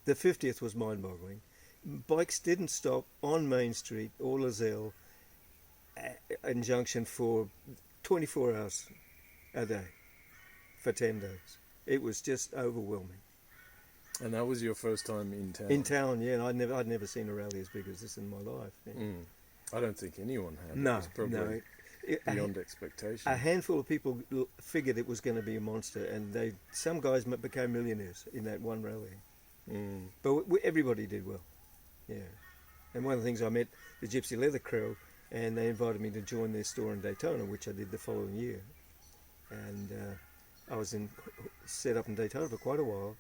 The 50th was mind-boggling. Bikes didn't stop on Main Street or Lozelle in Junction for 24 hours a day for 10 days. It was just overwhelming. And that was your first time in town? In town, yeah. And I'd never seen a rally as big as this in my life. Yeah. I don't think anyone had. No, it was probably beyond expectation. A handful of people figured it was going to be a monster, and some guys became millionaires in that one rally. But everybody did well, yeah. And one of the things, I met the Gypsy Leather Crew, and they invited me to join their store in Daytona, which I did the following year. And I was set up in Daytona for quite a while,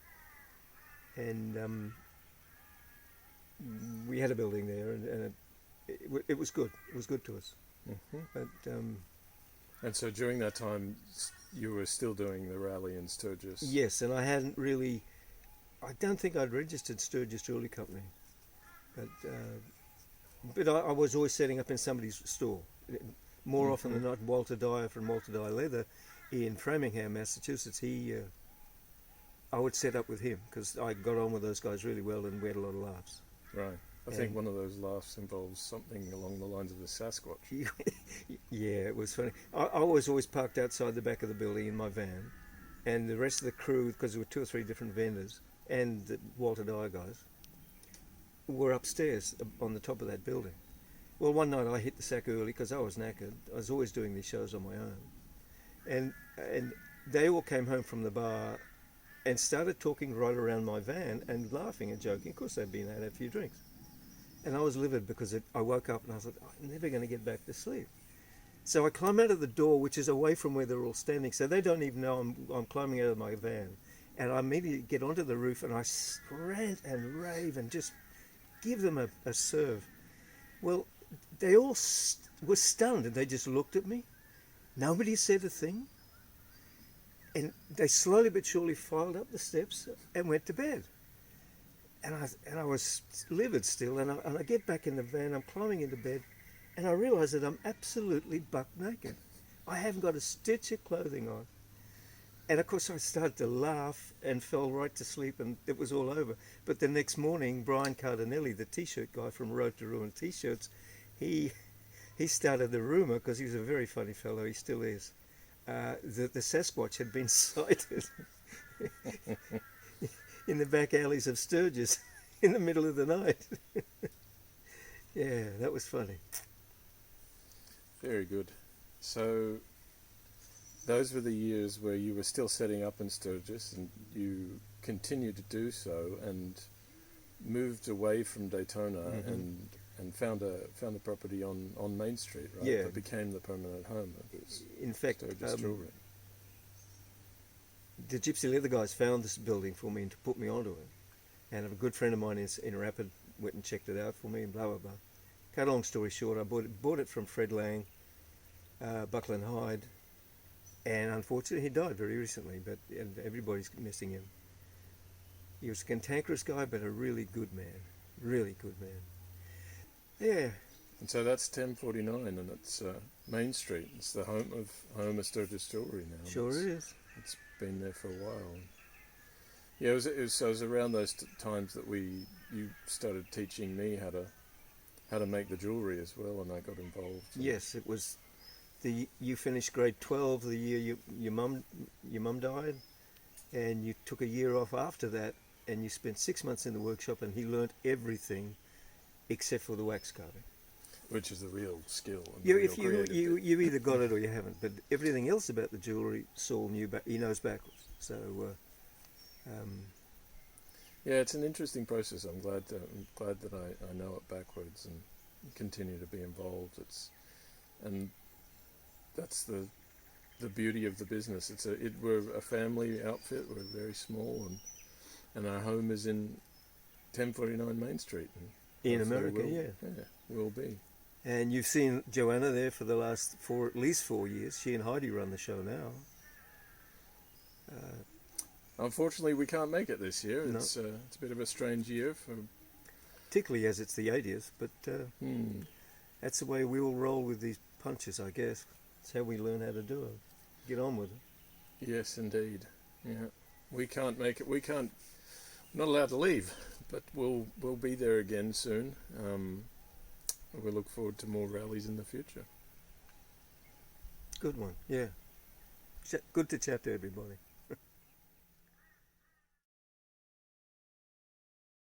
and we had a building there, and it was good. It was good to us. But and so during that time, you were still doing the rally in Sturgis? Yes, and I don't think I'd registered Sturgis Jewelry Company, but I was always setting up in somebody's store. More often than not, Walter Dyer from Walter Dyer Leather in Framingham, Massachusetts, I would set up with him because I got on with those guys really well, and we had a lot of laughs. Right. I think one of those laughs involves something along the lines of the Sasquatch. Yeah, it was funny. I was always parked outside the back of the building in my van, and the rest of the crew, because there were 2 or 3 different vendors, and the Walter Dyer guys, were upstairs on the top of that building. Well, one night I hit the sack early because I was knackered. I was always doing these shows on my own. And they all came home from the bar and started talking right around my van and laughing and joking. Of course, they'd been had a few drinks. And I was livid because I woke up and I thought, I'm never going to get back to sleep. So I climb out of the door, which is away from where they're all standing, so they don't even know I'm climbing out of my van. And I immediately get onto the roof and I rant and rave and just give them a serve. Well, they all were stunned, and they just looked at me. Nobody said a thing. And they slowly but surely filed up the steps and went to bed. And I was livid still, and I get back in the van, I'm climbing into bed, and I realise that I'm absolutely buck naked. I haven't got a stitch of clothing on. And of course I started to laugh and fell right to sleep, and it was all over. But the next morning, Brian Cardinelli, the t-shirt guy from Road to Ruin T-shirts, he started the rumour, because he was a very funny fellow, he still is, that the Sasquatch had been sighted in the back alleys of Sturgis in the middle of the night. Yeah, that was funny. Very good. So those were the years where you were still setting up in Sturgis, and you continued to do so, and moved away from Daytona and found a property on Main Street, right? Yeah. That became the permanent home of its In fact, Sturgis Jewelry. The Gypsy Leather guys found this building for me and to put me onto it. And a good friend of mine in Rapid went and checked it out for me, and blah, blah, blah. Cut a long story short, I bought it from Fred Lang, Buckland Hyde, and unfortunately he died very recently, and everybody's missing him. He was a cantankerous guy, but a really good man. Really good man. Yeah. And so that's 1049, and it's Main Street. It's the home of Sturgis Jewelry now. Sure is. It's been there for a while. Yeah, it was around those times that you started teaching me how to make the jewelry as well, and I got involved. Yes, it was you finished grade 12 the year your mum died, and you took a year off after that, and you spent 6 months in the workshop, and he learnt everything except for the wax carving, which is the real skill. And you either got it or you haven't, but everything else about the jewelry Saul knew, he knows backwards. So yeah, it's an interesting process. I'm glad that I know it backwards and continue to be involved. And that's the beauty of the business. We're a family outfit. We're very small, and our home is in 1049 Main Street. In America, will be. And you've seen Joanna there for the last at least 4 years. She and Heidi run the show now. Unfortunately, we can't make it this year. No. It's a bit of a strange year, particularly as it's the 80th. But that's the way we all roll with these punches, I guess. It's how we learn how to do it. Get on with it. Yes, indeed. Yeah, we can't make it. We're not allowed to leave But we'll be there again soon. We look forward to more rallies in the future. Good one. Yeah. Good to chat to everybody.